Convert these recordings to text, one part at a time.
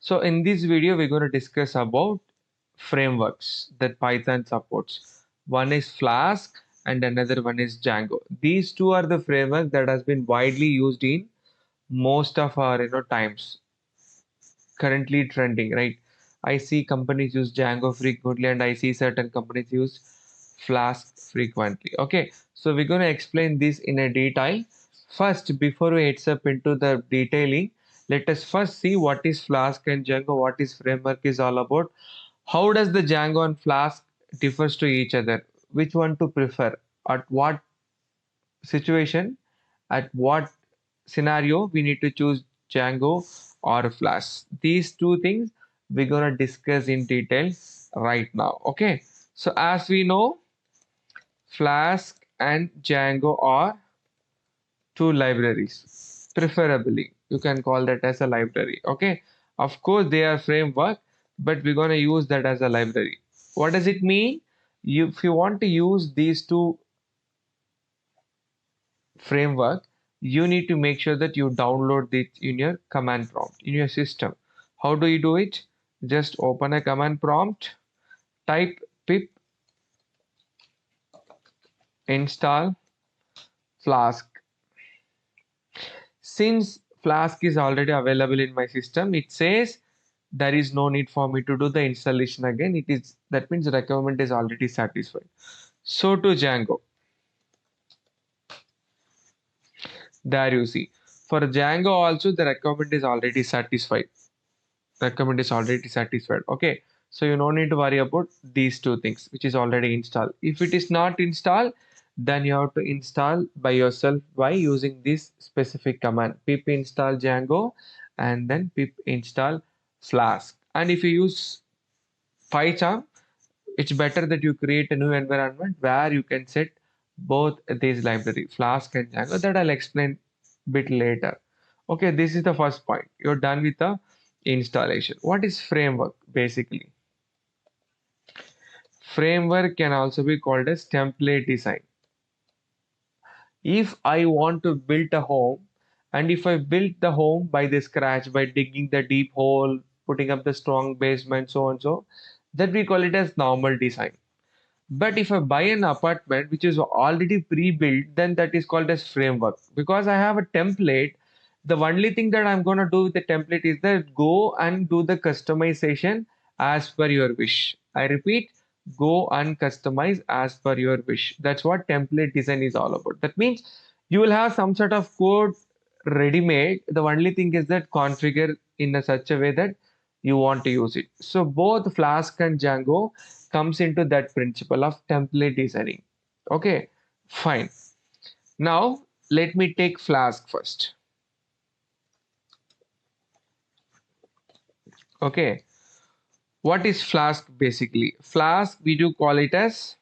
So in this video, we're going to discuss about frameworks that Python supports. One is Flask and another one is Django. These two are the framework that has been widely used in most of our times, currently trending, right? I see companies use Django frequently and I see certain companies use Flask frequently. Okay, so we're going to explain this in a detail. First, before we heads up into the detailing, let us first see what is Flask and Django, what is framework is all about. How does the Django and Flask differs to each other? Which one to prefer? At what situation? At what scenario we need to choose Django or Flask? These two things we're gonna discuss in detail right now. Okay. So as we know, Flask and Django are two libraries. Preferably, you can call that as a library. Okay. Of course, they are framework, but we're gonna use that as a library. What does it mean? If you want to use these two framework, you need to make sure that you download it in your command prompt in your system. How do you do it? Just open a command prompt, type pip install Flask. Since Flask is already available in my system, it says there is no need for me to do the installation again. It is that means the requirement is already satisfied. So to Django, there you see. For Django also the requirement is already satisfied. Requirement is already satisfied. Okay, so you no need to worry about these two things which is already installed. If it is not installed, then you have to install by yourself by using this specific command pip install Django and then pip install Flask. And if you use PyCharm, it's better that you create a new environment where you can set both these library Flask and Django. That I'll explain bit later. Okay, this is the first point. You're done with the installation. What is framework basically? Framework can also be called as template design. If I want to build a home, and if I build the home by the scratch by digging the deep hole, putting up the strong basement, so and so, that we call it as normal design. But if I buy an apartment which is already pre-built, then that is called as framework. Because I have a template, the only thing that I'm going to do with the template is that go and do the customization as per your wish. I repeat, go and customize as per your wish. That's what template design is all about. That means you will have some sort of code ready-made. The only thing is that configure in a such a way that you want to use it. So both Flask and Django comes into that principle of template designing. Okay, fine. Now let me take Flask first. Okay, what is Flask basically? Flask, we do call it as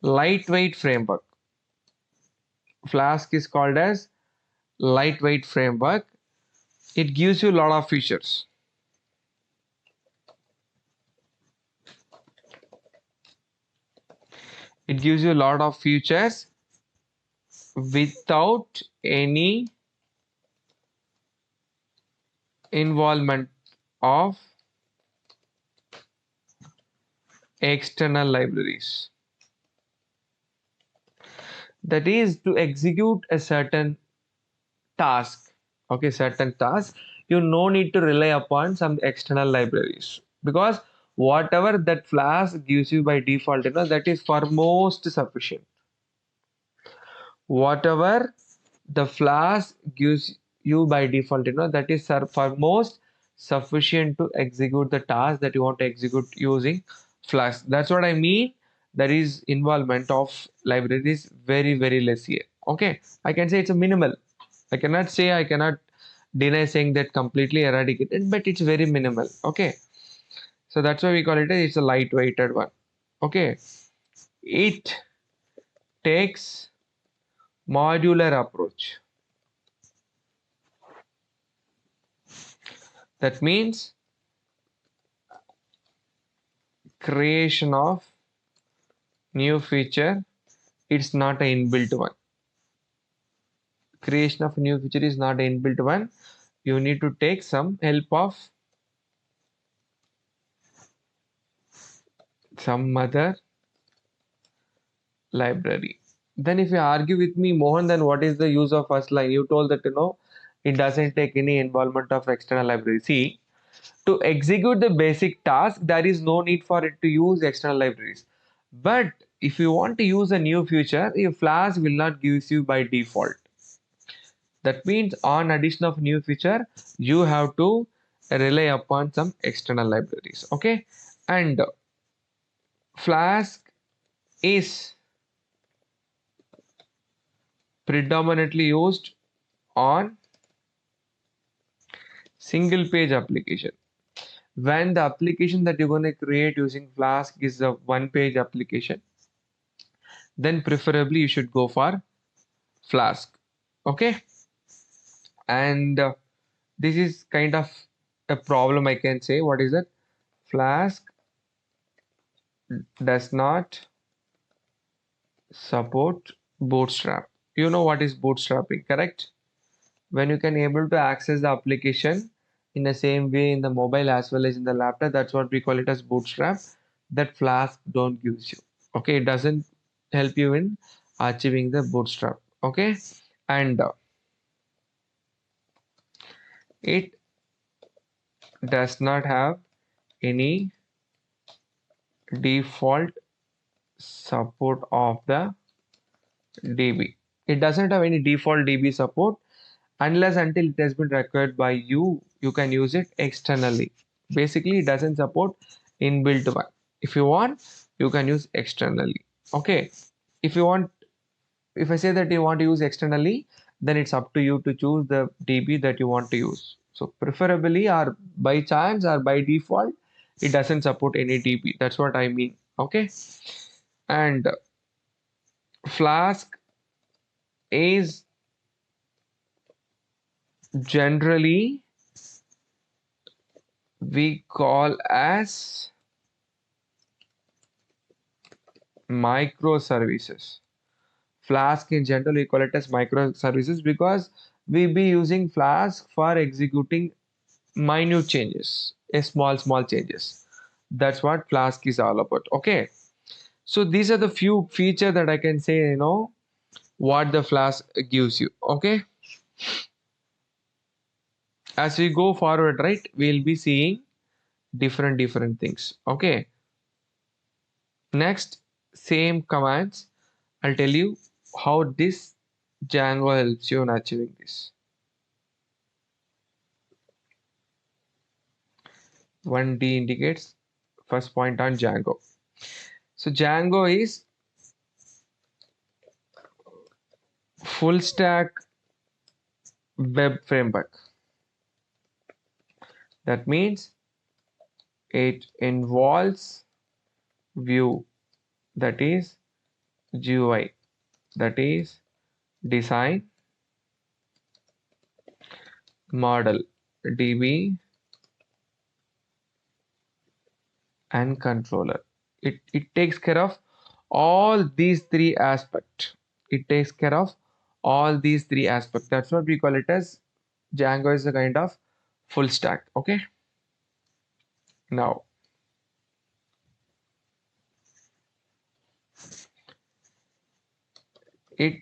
lightweight framework. Flask is called as lightweight framework. It gives you a lot of features. It gives you a lot of features without any involvement of external libraries. That is to execute a certain task. Okay, certain task, you no need to rely upon some external libraries because whatever that Flask gives you by default, that is for most sufficient. Whatever the Flask gives you by default, that is for most sufficient to execute the task that you want to execute using Flask. That's what I mean. There is involvement of libraries very, very less here. Okay, I can say it's a minimal. I cannot say, I cannot deny saying that completely eradicated, but it's very minimal. Okay, so that's why we call it it's a lightweighted one. Okay, it takes modular approach. That means creation of new feature, it's not an inbuilt one. Creation of new feature is not an inbuilt one. you need to take some help of some other library. Then if you argue with me, Mohan, then what is the use of first line? You told that, it doesn't take any involvement of external library. See, to execute the basic task, there is no need for it to use external libraries. But if you want to use a new feature, your Flask will not give you by default. That means on addition of new feature, you have to rely upon some external libraries. Okay. And Flask is predominantly used on single page application. When the application that you're going to create using Flask is a one page application, then preferably you should go for Flask. Okay. And this is kind of a problem, I can say. What is it? Flask does not support Bootstrap. You know what is bootstrapping, correct? When you can able to access the application in the same way in the mobile as well as in the laptop, that's what we call it as bootstrap. That Flask don't gives you. Okay, it doesn't help you in achieving the bootstrap. Okay, and it does not have any default support of the DB. It doesn't have any default DB support unless until it has been required by you. You can use it externally. Basically, it doesn't support inbuilt one. If you want, you can use externally. Okay. If you want, if I say that you want to use externally, then it's up to you to choose the DB that you want to use. So preferably or by chance or by default, it doesn't support any DB. That's what I mean. Okay. And Flask is generally we call as microservices. Flask in general we call it as microservices because we be using Flask for executing minute changes, a small changes. That's what Flask is all about. Okay. So these are the few features that I can say, what the Flask gives you. Okay. As we go forward, right, we'll be seeing different things. Okay. Next, same commands. I'll tell you how this Django helps you in achieving this. 1D indicates first point on Django. So Django is full stack web framework. That means it involves view, that is GUI, that is design, model, DB, and controller. It takes care of all these three aspects. It takes care of all these three aspects. That's what we call it as Django is a kind of full stack. Okay. Now it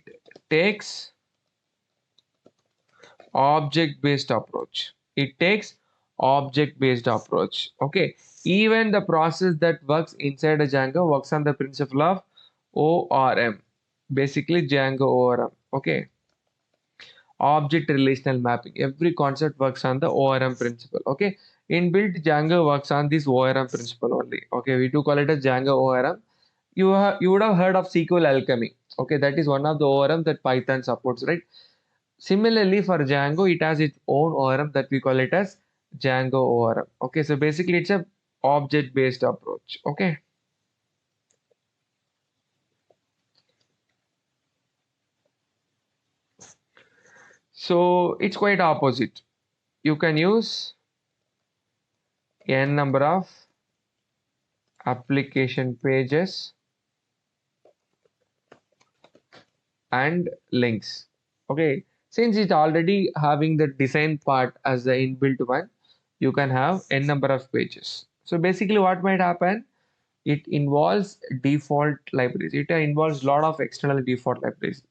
takes object-based approach. It takes object-based approach. Okay. Even the process that works inside a Django works on the principle of ORM. Basically Django ORM. Okay. Object relational mapping. Every concept works on the ORM principle. Okay. Inbuilt Django works on this ORM principle only. Okay. We do call it as Django ORM. You would have heard of SQL Alchemy. Okay. That is one of the ORM that Python supports, right? Similarly, for Django, it has its own ORM that we call it as Django ORM. Okay, so basically it's a object-based approach. Okay. So it's quite opposite. You can use n number of application pages and links. Okay. Since it's already having the design part as the inbuilt one, you can have n number of pages. So basically what might happen, it involves default libraries. It involves a lot of external default libraries.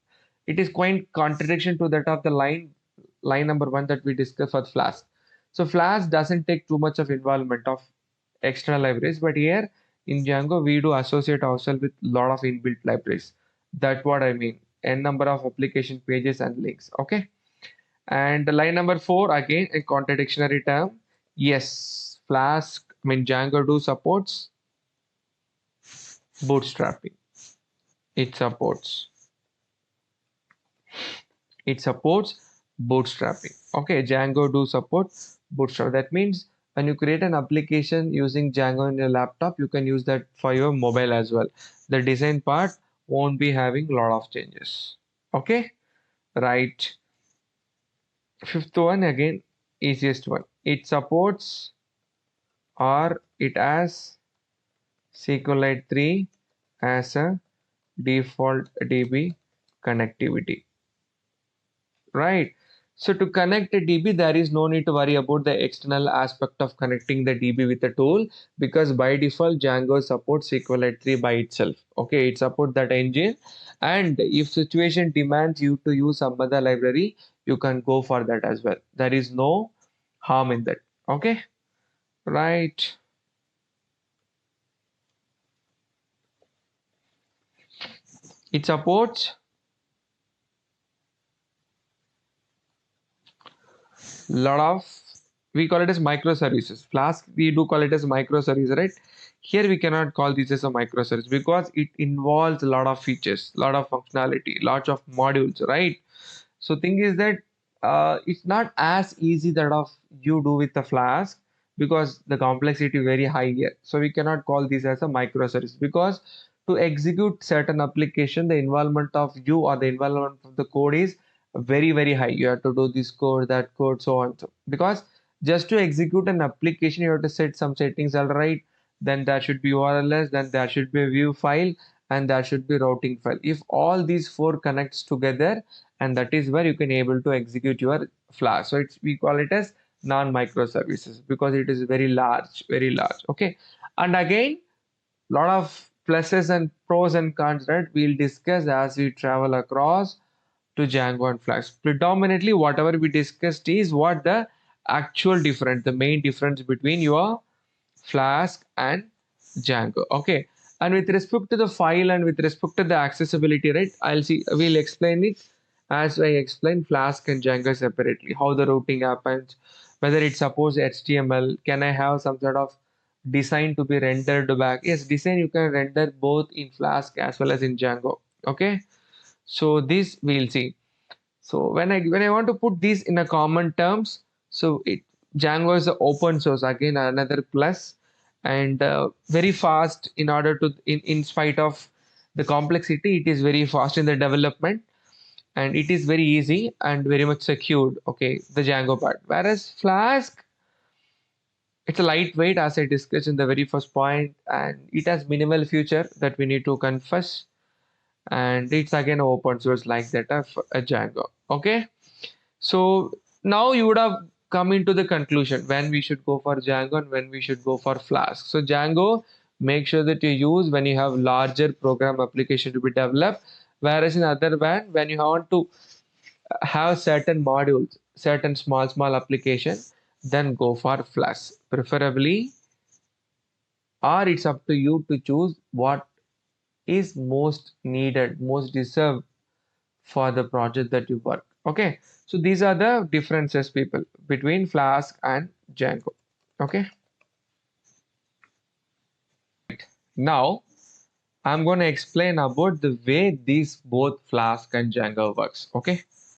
It is quite contradiction to that of the line number one that we discussed for Flask. So Flask doesn't take too much of involvement of external libraries, but here in Django we do associate ourselves with a lot of inbuilt libraries. That's what I mean. N number of application pages and links. Okay. And the line number four, again, a contradictionary term. Yes, Flask, I mean, Django do supports bootstrapping. It supports. It supports bootstrapping. Okay, Django do support bootstrap. That means when you create an application using Django in your laptop, you can use that for your mobile as well. The design part won't be having a lot of changes. Okay, right. Fifth one, again, easiest one. It supports, or it has SQLite 3 as a default DB connectivity, right? So to connect a DB, there is no need to worry about the external aspect of connecting the DB with a tool, because by default Django supports SQLite 3 by itself. Okay, it supports that engine, and if situation demands you to use some other library, you can go for that as well. There is no harm in that. Okay, right. It supports lot of, we call it as microservices. Flask, we do call it as microservice, right? Here we cannot call this as a microservice because it involves a lot of features, lot of functionality, lots of modules, right? So thing is that it's not as easy that of you do with the Flask, because the complexity very high here. So we cannot call this as a microservice, because to execute certain application, the involvement of you or the involvement of the code is very high. You have to do this code, that code, so on. So because just to execute an application, you have to set some settings, all right. Then there should be URLs, then there should be a view file, and there should be routing file. If all these four connects together, and that is where you can able to execute your Flask. So it's, we call it as non-microservices because it is very large. Okay, and again, lot of pluses and pros and cons that we'll discuss as we travel across to Django and Flask. Predominantly, whatever we discussed is what the actual difference, the main difference between your Flask and Django. Okay. And with respect to the file and with respect to the accessibility, right? We'll explain it as I explain Flask and Django separately, how the routing happens, whether it supports HTML, can I have some sort of design to be rendered back? Yes, design you can render both in Flask as well as in Django. Okay. So this we'll see. So when I want to put these in a common terms, so it Django is a open source, again another plus, and very fast in order to in spite of the complexity, it is very fast in the development, and it is very easy and very much secured. Okay, the Django part. Whereas Flask, it's a lightweight, as I discussed in the very first point, and it has minimal feature that we need to confess, and it's again open source like that of a Django. Okay. So now you would have come into the conclusion when we should go for Django and when we should go for Flask. So Django, make sure that you use when you have larger program application to be developed. Whereas in other hand, when you want to have certain modules, certain small application, then go for Flask, preferably, or it's up to you to choose what is most needed, most deserved for the project that you work. Okay, so these are the differences, people, between Flask and Django. Okay, now I'm going to explain about the way these both Flask and Django works. Okay,